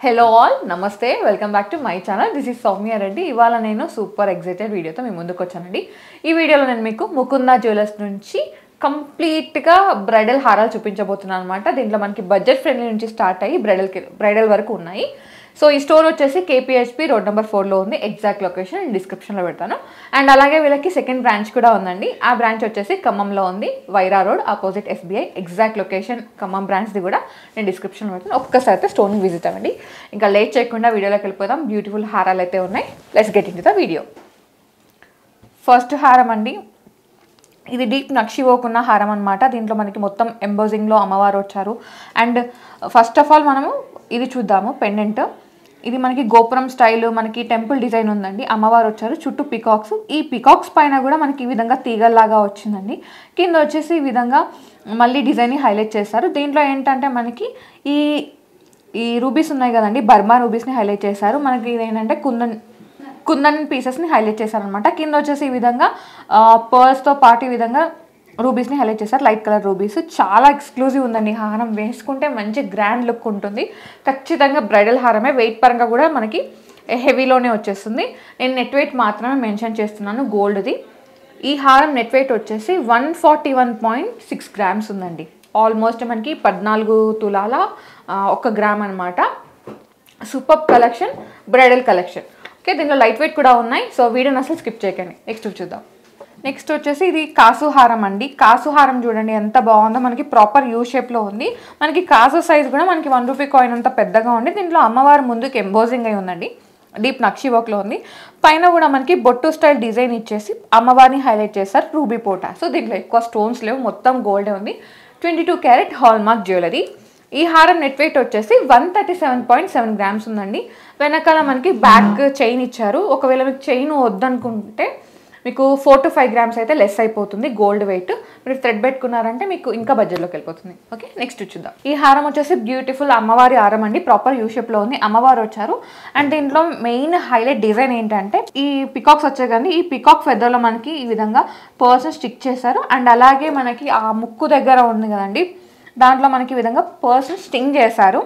Hello all నమస్తే welcome back to my channel. This is Soumya Reddy. ఇవాళ నేను సూపర్ ఎక్సైటెడ్ వీడియోతో మీ ముందుకు వచ్చానండి. ఈ వీడియోలో నేను మీకు ముకుందా జ్యువెలర్స్ నుంచి కంప్లీట్గా బ్రైడల్ హారాలు చూపించబోతున్నాను అనమాట. దీంట్లో మనకి బడ్జెట్ ఫ్రెండ్లీ నుంచి స్టార్ట్ అయ్యి బ్రైడల్ వరకు ఉన్నాయి. సో ఈ స్టోర్ వచ్చేసి కేపీహెచ్పి రోడ్ నెంబర్ 4లో ఉంది. ఎగ్జాక్ట్ లొకేషన్ నేను డిస్క్రిప్షన్లో పెడతాను. అండ్ అలాగే వీళ్ళకి సెకండ్ బ్రాంచ్ కూడా ఉందండి. ఆ బ్రాంచ్ వచ్చేసి ఖమ్మంలో ఉంది, Wyra road opposite SBI. Exact location Khammam బ్రాంచ్ది కూడా నేను డిస్క్రిప్షన్లో పెడతాను. ఒక్కసారి అయితే స్టోర్ని విజిట్ అవ్వండి. ఇంకా లేట్ చేయకుండా వీడియోలోకి వెళ్ళిపోదాం. బ్యూటిఫుల్ హారాలు అయితే ఉన్నాయి. Let's get into the video. First హారం అండి, ఇది డీప్ నక్షి వర్క్ ఉన్న హారం అనమాట. దీంట్లో మనకి మొత్తం ఎంబోజింగ్లో అమ్మవారు వచ్చారు. అండ్ ఫస్ట్ ఆఫ్ ఆల్ మనము ఇది చూద్దాము. పెండెంట్ ఇది మనకి గోపురం స్టైల్, మనకి టెంపుల్ డిజైన్ ఉందండి. అమ్మవారు వచ్చారు, చుట్టూ పికాక్స్. ఈ పికాక్స్ పైన కూడా మనకి ఈ విధంగా తీగల్లాగా వచ్చిందండి. కింద వచ్చేసి ఈ విధంగా మళ్ళీ డిజైన్ని హైలైట్ చేశారు. దీంట్లో ఏంటంటే మనకి ఈ రూబీస్ ఉన్నాయి కదండి, బర్మా రూబీస్ని హైలైట్ చేశారు. మనకి ఇది ఏంటంటే కుందన్ పీసెస్ని హైలైట్ చేశారనమాట. కింద వచ్చేసి ఈ విధంగా పర్ల్స్తో పాటు ఈ విధంగా రూబీస్ని హైలైట్ చేశారు. లైట్ కలర్ రూబీస్ చాలా ఎక్స్క్లూజివ్ ఉందండి. హారం వేసుకుంటే మంచి గ్రాండ్ లుక్ ఉంటుంది. ఖచ్చితంగా బ్రైడల్ హారమే. వెయిట్ పరంగా కూడా మనకి హెవీలోనే వచ్చేస్తుంది. నేను నెట్ వెయిట్ మాత్రమే మెన్షన్ చేస్తున్నాను గోల్డ్ది. ఈ హారం నెట్ వెయిట్ వచ్చేసి 141.6 గ్రామ్స్ ఉందండి. ఆల్మోస్ట్ మనకి 14 తులాల 1 గ్రామ్ అనమాట. Super collection, bridal collection. Okay, దీంట్లో లైట్ వెయిట్ కూడా ఉన్నాయి. సో వీడియోని అసలు స్కిప్ చేయకండి. నెక్స్ట్ చూద్దాం. నెక్స్ట్ వచ్చేసి ఇది కాసు హారం అండి. కాసు హారం చూడండి ఎంత బాగుందో. మనకి ప్రాపర్ యూ షేప్లో ఉంది. మనకి కాసు సైజ్ కూడా మనకి 1 రూపీ కాయిన్ అంత పెద్దగా ఉంది. దీంట్లో అమ్మవారు ముందుకు ఎంబోజింగ్ అయి ఉందండి. డీప్ నక్షి వర్క్లో ఉంది. పైన కూడా మనకి బొట్టు స్టైల్ డిజైన్ ఇచ్చేసి అమ్మవారిని హైలైట్ చేస్తారు, రూబీ పోటా. సో దీంట్లో ఎక్కువ స్టోన్స్ లేవు, మొత్తం గోల్డే ఉంది. 22 క్యారెట్ హాల్మార్క్ జ్యువెలరీ. ఈ హారం నెట్ వెయిట్ వచ్చేసి 137.7 గ్రామ్స్ ఉందండి. వెనకాల మనకి బ్యాక్ చైన్ ఇచ్చారు. ఒకవేళ మీకు చైన్ వద్దనుకుంటే మీకు 4 to 5 గ్రామ్స్ అయితే లెస్ అయిపోతుంది గోల్డ్ వెయిట్. మీరు థ్రెడ్ పెట్టుకున్నారంటే మీకు ఇంకా బడ్జెట్లోకి వెళ్ళిపోతుంది. ఓకే, నెక్స్ట్ చూద్దాం. ఈ హారం వచ్చేసి బ్యూటిఫుల్ అమ్మవారి హారం అండి. ప్రాపర్ యూ షేప్లో ఉంది. అమ్మవారు వచ్చారు. అండ్ దీంట్లో మెయిన్ హైలైట్ డిజైన్ ఏంటంటే ఈ పికాక్స్ వచ్చాయి కానీ ఈ పికాక్ ఫెదర్లో మనకి ఈ విధంగా పర్ల్స్ స్టిక్ చేశారు. అండ్ అలాగే మనకి ఆ ముక్కు దగ్గర ఉంది కదండి, దాంట్లో మనకి ఈ విధంగా పర్ల్స్ స్టింగ్ చేశారు.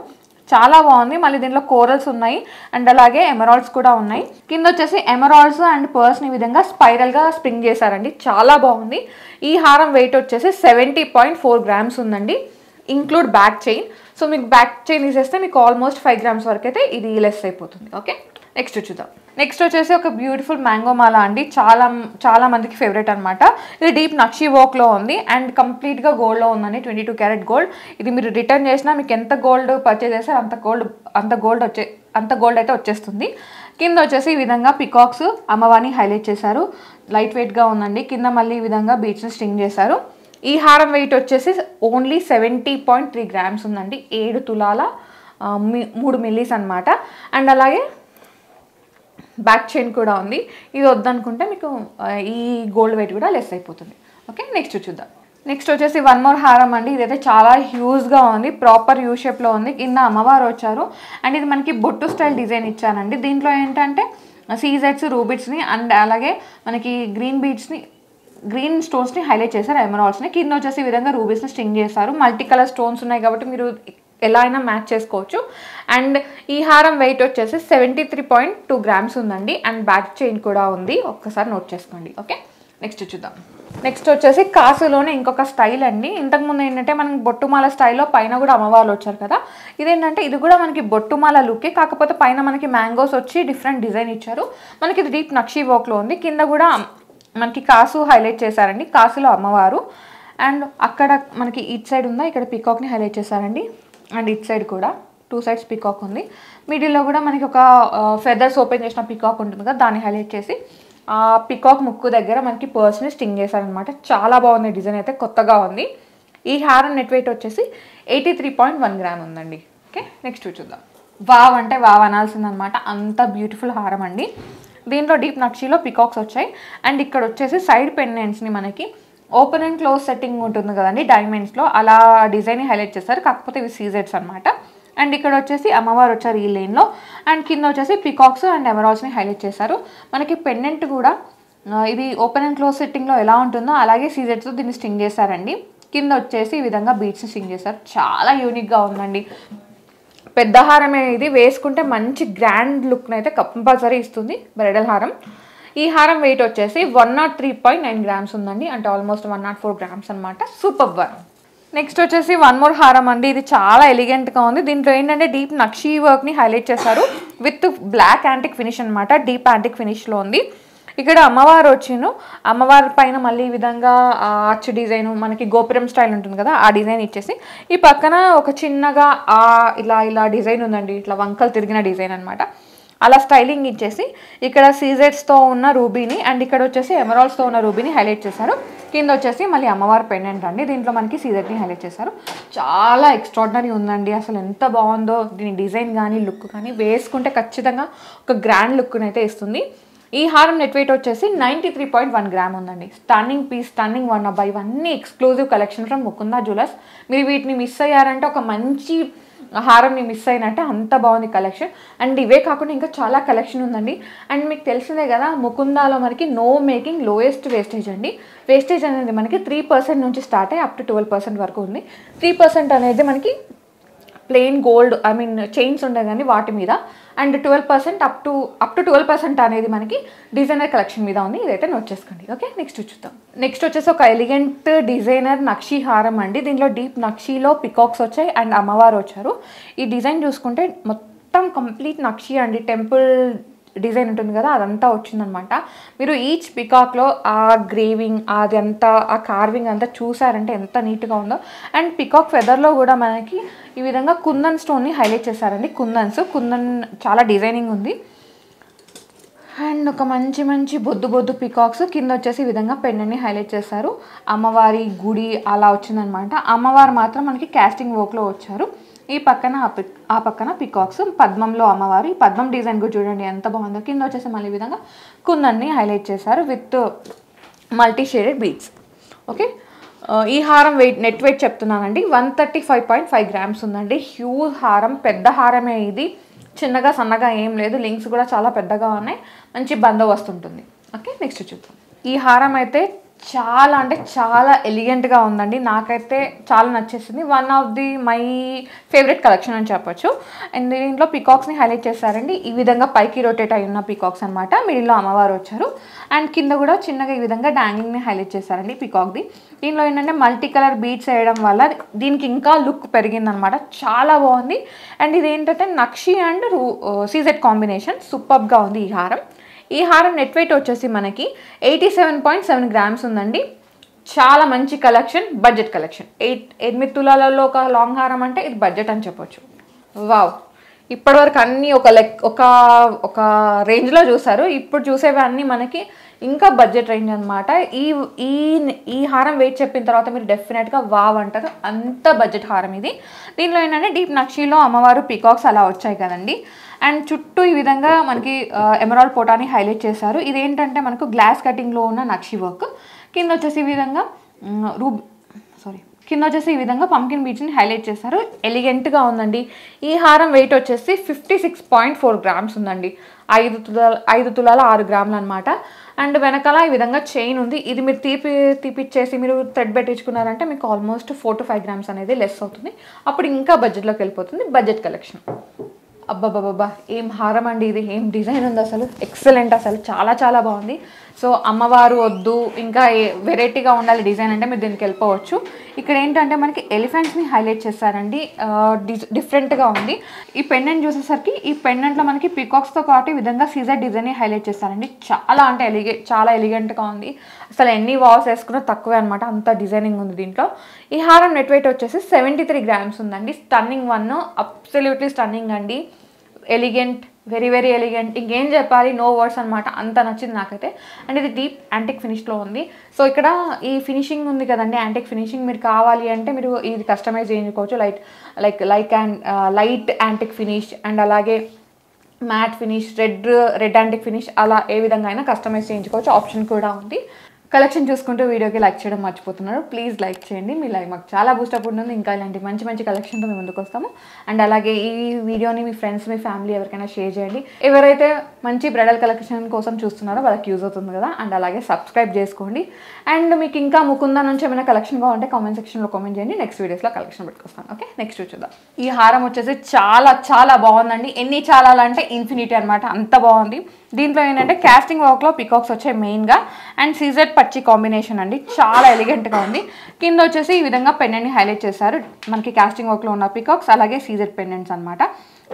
చాలా బాగుంది. మళ్ళీ దీంట్లో కోరల్స్ ఉన్నాయి అండ్ అలాగే ఎమరాల్డ్స్ కూడా ఉన్నాయి. కింద వచ్చేసి ఎమరాల్డ్స్ అండ్ పర్ల్స్ని ఈ విధంగా స్పైరల్గా స్ప్రింగ్ చేశారండి. చాలా బాగుంది. ఈ హారం వెయిట్ వచ్చేసి 70.4 గ్రామ్స్ ఉందండి, ఇంక్లూడ్ బ్యాక్ చైన్. సో మీకు బ్యాక్ చైన్ తీసేస్తే మీకు ఆల్మోస్ట్ 5 గ్రామ్స్ వరకు అయితే ఇది లెస్ అయిపోతుంది. ఓకే, నెక్స్ట్ చూద్దాం. నెక్స్ట్ వచ్చేసి ఒక బ్యూటిఫుల్ మ్యాంగో మాల అండి. చాలా మందికి ఫేవరెట్ అనమాట. ఇది డీప్ నక్షి వర్క్లో ఉంది అండ్ కంప్లీట్గా గోల్డ్లో ఉందండి. 22 క్యారెట్ గోల్డ్. ఇది మీరు రిటర్న్ చేసినా మీకు ఎంత గోల్డ్ పర్చేజ్ చేస్తారో అంత గోల్డ్ అయితే వచ్చేస్తుంది. కింద వచ్చేసి ఈ విధంగా పికాక్స్ అమ్మవారిని హైలైట్ చేశారు. లైట్ వెయిట్గా ఉందండి. కింద మళ్ళీ ఈ విధంగా బీడ్స్ని స్ట్రింగ్ చేశారు. ఈ హారం వెయిట్ వచ్చేసి ఓన్లీ 70.3 గ్రామ్స్ ఉందండి. 7 తులాల 3 మిల్లీస్ అనమాట. అండ్ అలాగే బ్యాక్ చైన్ కూడా ఉంది. ఇది వద్దనుకుంటే మీకు ఈ గోల్డ్ వెయిట్ కూడా లెస్ అయిపోతుంది. ఓకే, నెక్స్ట్ చూద్దాం. నెక్స్ట్ వచ్చేసి వన్ మోర్ హారం అండి. ఇదైతే చాలా హ్యూజ్గా ఉంది. ప్రాపర్ యూ షేప్లో ఉంది. కింద అమ్మవారు వచ్చారు అండ్ ఇది మనకి బొట్టు స్టైల్ డిజైన్ ఇచ్చానండి. దీంట్లో ఏంటంటే సీజెట్స్, రూబిట్స్ని అండ్ అలాగే మనకి గ్రీన్ స్టోన్స్ని హైలైట్ చేశారు, ఎమరాల్డ్స్ని. కింద వచ్చేసి ఈ విధంగా రూబీస్ని స్టింగ్ చేశారు. మల్టీ కలర్ స్టోన్స్ ఉన్నాయి కాబట్టి మీరు ఎలా అయినా మ్యాచ్ చేసుకోవచ్చు. అండ్ ఈ హారం వెయిట్ వచ్చేసి 73.2 గ్రామ్స్ ఉందండి. అండ్ బ్యాక్ చైన్ కూడా ఉంది. ఒక్కసారి నోట్ చేసుకోండి. ఓకే, నెక్స్ట్ చూద్దాం. నెక్స్ట్ వచ్చేసి కాసులోనే ఇంకొక స్టైల్ అండి. ఇంతకుముందు ఏంటంటే మనకి బొట్టుమాల స్టైల్లో పైన కూడా అమ్మవారు వచ్చారు కదా. ఇదేంటంటే ఇది కూడా మనకి బొట్టుమాల లుకే, కాకపోతే పైన మనకి మ్యాంగోస్ వచ్చి డిఫరెంట్ డిజైన్ ఇచ్చారు. మనకి ఇది డీప్ నక్షి వర్క్లో ఉంది. కింద కూడా మనకి కాసు హైలైట్ చేశారండి. కాసులో అమ్మవారు అండ్ అక్కడ మనకి ఇట్ సైడ్ ఉందా, ఇక్కడ పికాక్ని హైలైట్ చేశారండి. అండ్ ఇట్ సైడ్ కూడా 2 సైడ్స్ పికాక్ ఉంది. మిడిల్లో కూడా మనకి ఒక ఫెదర్స్ ఓపెన్ చేసిన పికాక్ ఉంటుంది కదా, దాన్ని హైలైట్ చేసి ఆ పికాక్ ముక్కు దగ్గర మనకి పర్ల్స్ని స్టింగ్ చేశారనమాట. చాలా బాగుంది. డిజైన్ అయితే కొత్తగా ఉంది. ఈ హారం నెట్ వెయిట్ వచ్చేసి 83.1 గ్రామ్ ఉందండి. ఓకే, నెక్స్ట్ చూద్దాం. వావ్ అంటే వావ్ అనాల్సిందనమాట. అంత బ్యూటిఫుల్ హారం అండి. దీంట్లో డీప్ నక్షిలో పికాక్స్ వచ్చాయి అండ్ ఇక్కడ వచ్చేసి సైడ్ పెండెంట్స్ని మనకి ఓపెన్ అండ్ క్లోజ్ సెట్టింగ్ ఉంటుంది కదండి డైమండ్స్లో, అలా డిజైన్ హైలైట్ చేస్తారు. కాకపోతే ఇవి సీజెట్స్ అనమాట. అండ్ ఇక్కడ వచ్చేసి అమ్మవారు వచ్చారు ఈ లైన్లో. అండ్ కింద వచ్చేసి పికాక్స్ అండ్ ఎమరాల్డ్స్ని హైలైట్ చేశారు. మనకి పెండెంట్ కూడా ఇది ఓపెన్ అండ్ క్లోజ్ సెట్టింగ్లో ఎలా ఉంటుందో అలాగే సీజెట్స్తో దీన్ని స్టింగ్ చేశారండి. కింద వచ్చేసి ఈ విధంగా బీడ్స్ని స్టింగ్ చేశారు. చాలా యూనిక్గా ఉందండి. పెద్ద హారమే ఇది, వేసుకుంటే మంచి గ్రాండ్ లుక్ని అయితే కంపల్సరీ ఇస్తుంది బ్రైడల్ హారం. ఈ హారం వెయిట్ వచ్చేసి 103.9 గ్రామ్స్ ఉందండి, అంటే ఆల్మోస్ట్ 104 గ్రామ్స్ అనమాట. సూపర్ హారం. నెక్స్ట్ వచ్చేసి వన్ మోర్ హారం అండి. ఇది చాలా ఎలిగెంట్గా ఉంది. దీంట్లో ఏంటంటే డీప్ నక్షీ వర్క్ని హైలైట్ చేశారు విత్ బ్లాక్ యాంటిక్ ఫినిష్ అనమాట. డీప్ యాంటిక్ ఫినిష్లో ఉంది. ఇక్కడ అమ్మవారు వచ్చిను, అమ్మవారి పైన మళ్ళీ ఈ విధంగా ఆర్చ్ డిజైన్, మనకి గోపురం స్టైల్ ఉంటుంది కదా ఆ డిజైన్ ఇచ్చేసి, ఈ పక్కన ఒక చిన్నగా ఇలా ఇలా డిజైన్ ఉందండి, ఇట్లా వంకలు తిరిగిన డిజైన్ అనమాట. అలా స్టైలింగ్ ఇచ్చేసి ఇక్కడ సీజెట్స్తో ఉన్న రూబీని అండ్ ఇక్కడ వచ్చేసి ఎమరాల్డ్స్తో ఉన్న రూబీని హైలైట్ చేశారు. కింద వచ్చేసి మళ్ళీ అమ్మవారి పెండెంట్ అండి, దీంట్లో మనకి సీజెట్ని హైలైట్ చేశారు. చాలా ఎక్స్ట్రాడినరీ ఉందండి, అసలు ఎంత బాగుందో. దీని డిజైన్ కానీ లుక్ కానీ వేసుకుంటే ఖచ్చితంగా ఒక గ్రాండ్ లుక్ని అయితే ఇస్తుంది. ఈ హారం నెట్ వెయిట్ వచ్చేసి 93.1 గ్రామ్ ఉందండి. స్టన్నింగ్ పీస్, స్టన్నింగ్ వన్ అబ్బా. ఇవన్నీ exclusive collection from Mukunda jewellers. మీరు వీటిని మిస్ అయ్యారంటే ఒక మంచి హారంని మిస్ అయినట్టే, అంత బాగుంది కలెక్షన్. అండ్ ఇవే కాకుండా ఇంకా చాలా కలెక్షన్ ఉందండి. అండ్ మీకు తెలిసిందే కదా ముకుందాలో మనకి నో మేకింగ్ లోయెస్ట్ వేస్టేజ్ అండి. వేస్టేజ్ అనేది మనకి 3% నుంచి స్టార్ట్ అయ్యి అప్ టు 12% వరకు ఉంది. 3% అనేది మనకి ప్లెయిన్ గోల్డ్ చైన్స్ ఉంటాయి కానీ వాటి మీద, అండ్ 12% అప్ టు 12% అనేది మనకి డిజైనర్ కలెక్షన్ మీద ఉంది. ఇదైతే నోట్ చేసుకోండి. ఓకే, నెక్స్ట్ చూద్దాం. నెక్స్ట్ వచ్చేసి ఒక ఎలిగెంట్ డిజైనర్ నక్షీ హారం అండి. దీనిలో డీప్ నక్షీలో పికాక్స్ వచ్చాయి అండ్ అమ్మవారు వచ్చారు. ఈ డిజైన్ చూసుకుంటే మొత్తం కంప్లీట్ నక్షీ అండి, టెంపుల్ డిజైన్ ఉంటుంది కదా అదంతా వచ్చిందనమాట. మీరు ఈచ్ పికాక్లో ఆ గ్రేవింగ్ అదంతా, ఆ కార్వింగ్ అంతా చూసారంటే ఎంత నీట్గా ఉందో. అండ్ పికాక్ ఫెదర్లో కూడా మనకి ఈ విధంగా కుందన్ స్టోన్ని హైలైట్ చేశారండి. కుందన్ చాలా డిజైనింగ్ ఉంది. అండ్ ఒక మంచి మంచి బొద్దు పికాక్స్ కింద వచ్చేసి ఈ విధంగా పెండెంట్ని హైలైట్ చేశారు. అమ్మవారి గుడి అలా వచ్చిందనమాట. అమ్మవారు మాత్రం మనకి కాస్టింగ్ వర్క్లో వచ్చారు. ఈ పక్కన ఆ పక్కన పికాక్స్, పద్మంలో అమ్మవారు. ఈ పద్మం డిజైన్ కూడా చూడండి ఎంత బాగుందో. కింద వచ్చేసి మళ్ళీ ఈ విధంగా కుందన్ని హైలైట్ చేశారు with multi shaded beads. Okay, ఈ హారం నెట్ వెయిట్ చెప్తున్నానండి, 135.5 గ్రామ్స్ ఉందండి. హ్యూజ్ హారం, పెద్ద హారమే ఇది, చిన్నగా సన్నగా ఏం లేదు. లింక్స్ కూడా చాలా పెద్దగా ఉన్నాయి, మంచి బందోబస్తు ఉంటుంది. ఓకే, నెక్స్ట్ చూద్దాం. ఈ హారం అయితే చాలా అంటే చాలా ఎలిగెంట్గా ఉందండి, నాకైతే చాలా నచ్చేసింది. One of the my favourite collection అని చెప్పొచ్చు. అండ్ దీంట్లో పికాక్స్ని హైలైట్ చేశారండి. ఈ విధంగా పైకి రొటేట్ అయి ఉన్న పికాక్స్ అనమాట. మిడిల్లో అమ్మవారు వచ్చారు అండ్ కింద కూడా చిన్నగా ఈ విధంగా డాంగ్లింగ్ని హైలైట్ చేశారండి పికాక్ది. దీనిలో ఏంటంటే మల్టీ కలర్ బీడ్స్ వేయడం వల్ల దీనికి ఇంకా లుక్ పెరిగిందనమాట, చాలా బాగుంది. అండ్ ఇది ఏంటంటే నక్షి అండ్ సీజెడ్ కాంబినేషన్, సూపర్గా ఉంది ఈ హారం. ఈ హారం నెట్ వెయిట్ వచ్చేసి మనకి 87.7 గ్రామ్స్ ఉందండి. చాలా మంచి కలెక్షన్, బడ్జెట్ కలెక్షన్. 8 తులాలలో ఒక లాంగ్ హారం అంటే ఇది బడ్జెట్ అని చెప్పొచ్చు. వావ్, ఇప్పటివరకు అన్నీ ఒక రేంజ్లో చూసారు. ఇప్పుడు చూసేవి అన్నీ మనకి ఇంకా బడ్జెట్ రేంజ్ అనమాట. ఈ హారం వెయిట్ చెప్పిన తర్వాత మీరు డెఫినెట్గా వావ్ అంటారు, అంత బడ్జెట్ హారం ఇది. దీనిలో ఏంటంటే డీప్ నక్షీలో అమ్మవారు పికాక్స్ అలా వచ్చాయి కదండి. అండ్ చుట్టూ ఈ విధంగా మనకి ఎమరాల్డ్ పోటాని హైలైట్ చేశారు. ఇదేంటంటే మనకు గ్లాస్ కటింగ్లో ఉన్న నక్షి వర్క్. కింద వచ్చేసి ఈ విధంగా ఈ విధంగా పంకిన్ బీడ్స్ని హైలైట్ చేశారు. ఎలిగెంట్గా ఉందండి. ఈ హారం వెయిట్ వచ్చేసి 56.4 గ్రామ్స్ ఉందండి. 5 తులాల 6 గ్రాములు అనమాట. అండ్ వెనకాల ఈ విధంగా చైన్ ఉంది. ఇది మీరు తీపిచ్చేసి మీరు థ్రెడ్ పెట్టించుకున్నారంటే మీకు ఆల్మోస్ట్ 4 to 5 గ్రామ్స్ అనేది లెస్ అవుతుంది. అప్పుడు ఇంకా బడ్జెట్లోకి వెళ్ళిపోతుంది. Budget collection. అబ్బాబ్బాబ్బా, ఏం హారం అండి ఇది, ఏం డిజైన్ ఉంది అసలు, ఎక్సలెంట్, అసలు చాలా చాలా బాగుంది. సో అమ్మవారు వద్దు, ఇంకా వెరైటీగా ఉండాలి డిజైన్ అంటే మీరు దీనికి వెళ్ళిపోవచ్చు. ఇక్కడ ఏంటంటే మనకి ఎలిఫెంట్స్ని హైలైట్ చేస్తారండి, డిఫరెంట్గా ఉంది. ఈ పెండెంట్ చూసేసరికి ఈ పెండెంట్లో మనకి పికాక్స్తో పాటు ఈ విధంగా సీజర్ డిజైన్ని హైలైట్ చేస్తారండి. చాలా అంటే చాలా ఎలిగెంట్గా ఉంది. అసలు ఎన్ని వాల్స్ వేసుకున్నా తక్కువే అనమాట, అంత డిజైనింగ్ ఉంది దీంట్లో. ఈ హారం నెట్ వెయిట్ వచ్చేసి 73 గ్రామ్స్ ఉందండి. స్టన్నింగ్ వన్, అబ్సల్యూట్లీ స్టన్నింగ్ అండి. ఎలిగెంట్, వెరీ వెరీ ఎలిగెంట్, ఇంకేం చెప్పాలి, నో వర్డ్స్ అనమాట, అంత నచ్చింది నాకైతే. అండ్ ఇది డీప్ యాంటిక్ ఫినిష్లో ఉంది. సో ఇక్కడ ఈ ఫినిషింగ్ ఉంది కదండి, యాంటిక్ ఫినిషింగ్ మీరు కావాలి అంటే మీరు ఇది కస్టమైజ్ చేయించుకోవచ్చు. లైట్ యాంటిక్ ఫినిష్ అండ్ అలాగే matte finish, red antique finish, అలా ఏ విధంగా అయినా కస్టమైజ్ చేయించుకోవచ్చు, ఆప్షన్ కూడా ఉంది. కలెక్షన్ చూసుకుంటూ వీడియోకి లైక్ చేయడం మర్చిపోతున్నారు. ప్లీజ్ లైక్ చేయండి. మీ లైక్ మాకు చాలా బూస్టప్ ఉంటుంది. ఇంకా ఇలాంటి మంచి మంచి కలెక్షన్తో మేము ముందుకు వస్తాము. అండ్ అలాగే ఈ వీడియోని మీ ఫ్రెండ్స్, మీ ఫ్యామిలీ ఎవరికైనా షేర్ చేయండి. ఎవరైతే మంచి బ్రైడల్ కలెక్షన్ కోసం చూస్తున్నారో వాళ్ళకి యూజ్ అవుతుంది కదా. అండ్ అలాగే సబ్స్క్రైబ్ చేసుకోండి. అండ్ మీకు ఇంకా ముకుందా నుంచి ఏమైనా కలెక్షన్ కావాలంటే కామెంట్ సెక్షన్లో కామెంట్ చేయండి. నెక్స్ట్ వీడియోస్లో కలెక్షన్ పెట్టుకొస్తాను. ఓకే, నెక్స్ట్ చూద్దాం. ఈ హారం వచ్చేసి చాలా చాలా బాగుందండి. ఎన్ని చాలా అంటే ఇన్ఫినిటీ అనమాట, అంత బాగుంది. దీంట్లో ఏంటంటే కాస్టింగ్ వర్క్లో పికాక్స్ వచ్చాయి మెయిన్గా. అండ్ సీజెడ్ పచ్చి కాంబినేషన్ అండి, చాలా ఎలిగెంట్గా ఉంది. కింద వచ్చేసి ఈ విధంగా పెండెంట్ని హైలైట్ చేశారు. మనకి కాస్టింగ్ వర్క్లో ఉన్న పికాక్స్ అలాగే సీజెడ్ పెండెంట్స్ అనమాట.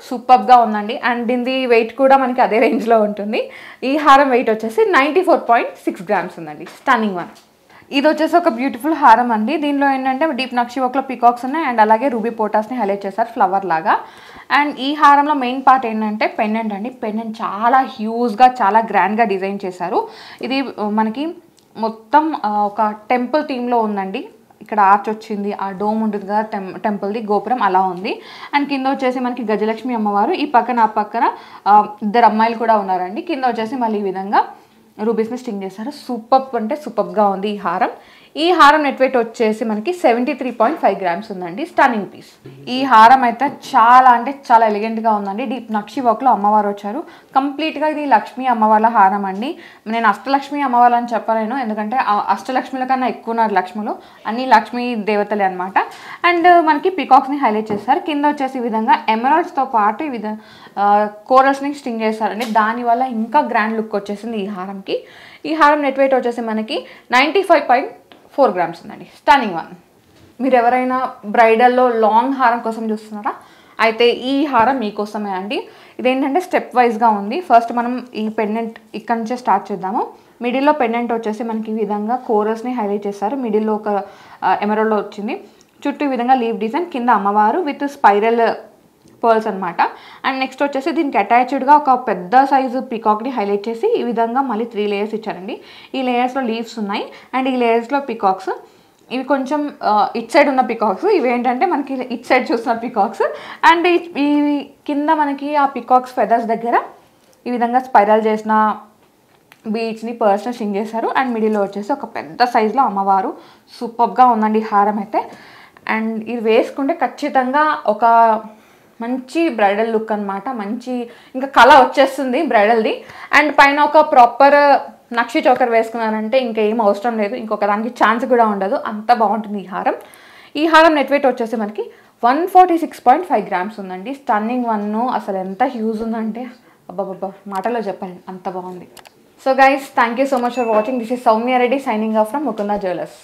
సూపర్గా ఉందండి. అండ్ దీని వెయిట్ కూడా మనకి అదే రేంజ్లో ఉంటుంది. ఈ హారం వెయిట్ వచ్చేసి 94.6 grams ఉందండి. Stunning one. ఇది వచ్చేసి ఒక బ్యూటిఫుల్ హారం అండి. దీనిలో ఏంటంటే డీప్ నక్షి వర్క్లో పికాక్స్ ఉన్నాయి. అండ్ అలాగే రూబీ పోటాస్ని హైలైట్ చేశారు ఫ్లవర్ లాగా. అండ్ ఈ హారంలో మెయిన్ పార్ట్ ఏంటంటే పెండెంట్ అండి. పెండెంట్ చాలా హ్యూజ్గా, చాలా గ్రాండ్గా డిజైన్ చేశారు. ఇది మనకి మొత్తం ఒక టెంపుల్ థీమ్లో ఉందండి. ఇక్కడ ఆర్చ్ వచ్చింది, ఆ డోమ్ ఉంటుంది కదా టెంపుల్ది గోపురం అలా ఉంది. అండ్ కింద వచ్చేసి మనకి గజలక్ష్మి అమ్మవారు, ఈ పక్కన ఆ పక్కన ఇద్దరు అమ్మాయిలు కూడా ఉన్నారండి. కింద వచ్చేసి మళ్ళీ ఈ విధంగా రూబీస్ని స్టింగ్ చేశారు. సూపర్ అంటే సూపర్గా ఉంది ఈ హారం. ఈ హారం నెట్ వెయిట్ వచ్చేసి మనకి 73.5 grams ఉందండి. Stunning piece. ఈ హారం అయితే చాలా అంటే చాలా ఎలిగెంట్గా ఉందండి. డీప్ నక్షి వర్క్లో అమ్మవారు వచ్చారు. కంప్లీట్గా ఇది లక్ష్మీ అమ్మవార్ల హారం అండి. నేను అష్టలక్ష్మి అమ్మవారు అని చెప్పలేను, ఎందుకంటే అష్టలక్ష్మిల కన్నా ఎక్కువ ఉన్నారు లక్ష్ములు, అన్ని లక్ష్మీ దేవతలే అనమాట. అండ్ మనకి పికాక్స్ని హైలైట్ చేస్తారు. కింద వచ్చేసి ఈ విధంగా ఎమరాల్డ్స్తో పాటు ఈ విధంగా కోరల్స్ని స్టింగ్ చేస్తారండి. దానివల్ల ఇంకా గ్రాండ్ లుక్ వచ్చేసింది ఈ హారంకి. ఈ హారం నెట్ వెయిట్ వచ్చేసి మనకి 95.4 grams ఉందండి. Stunning one. మీరు ఎవరైనా బ్రైడల్లో లాంగ్ హారం కోసం చూస్తున్నారా, అయితే ఈ హారం మీకోసమే అండి. ఇదేంటంటే స్టెప్ వైజ్గా ఉంది. ఫస్ట్ మనం ఈ పెండెంట్ ఇక్కడ నుంచే స్టార్ట్ చేద్దాము. మిడిల్లో పెండెంట్ వచ్చేసి మనకి ఈ విధంగా కోరల్స్ని హైలైట్ చేస్తారు. మిడిల్లో ఒక ఎమరాల్డ్ వచ్చింది. చుట్టూ ఈ విధంగా లీవ్ డిజైన్, కింద అమ్మవారు విత్ స్పైరల్ పర్ల్స్ అనమాట. అండ్ నెక్స్ట్ వచ్చేసి దీనికి అటాచ్డ్గా ఒక పెద్ద సైజు పికాక్ని హైలైట్ చేసి ఈ విధంగా మళ్ళీ 3 layers ఇచ్చారండి. ఈ లేయర్స్లో లీవ్స్ ఉన్నాయి. అండ్ ఈ లేయర్స్లో పికాక్స్. ఇవి కొంచెం ఇట్ సైడ్ ఉన్న పికాక్స్, ఇవి ఏంటంటే మనకి ఇట్ సైడ్ చూస్తున్న పికాక్స్. అండ్ ఈ కింద మనకి ఆ పికాక్స్ ఫెదర్స్ దగ్గర ఈ విధంగా స్పైరల్ చేసిన బీడ్స్ని, పర్స్ని స్టింగ్ చేశారు. అండ్ మిడిల్లో వచ్చేసి ఒక పెద్ద సైజులో అమ్మవారు. సూపర్గా ఉందండి హారం అయితే. అండ్ ఇది వేసుకుంటే ఖచ్చితంగా ఒక మంచి బ్రైడల్ లుక్ అనమాట. మంచి ఇంకా కళ వచ్చేస్తుంది బ్రైడల్ది. అండ్ పైన ఒక ప్రాపర్ నక్షి చోకర్ వేసుకున్నారంటే ఇంకేం అవసరం లేదు, ఇంకొక దానికి ఛాన్స్ కూడా ఉండదు, అంత బాగుంటుంది ఈ హారం. ఈ హారం నెట్ వెయిట్ వచ్చేసి మనకి 146.5 grams ఉందండి. Stunning one. అసలు ఎంత హ్యూజ్ ఉందంటే అబ్బాబ్బా మాటలో చెప్పండి, అంత బాగుంది. So guys, thank you so much for watching. This is Soumya Reddy signing off from Mukunda jewellers.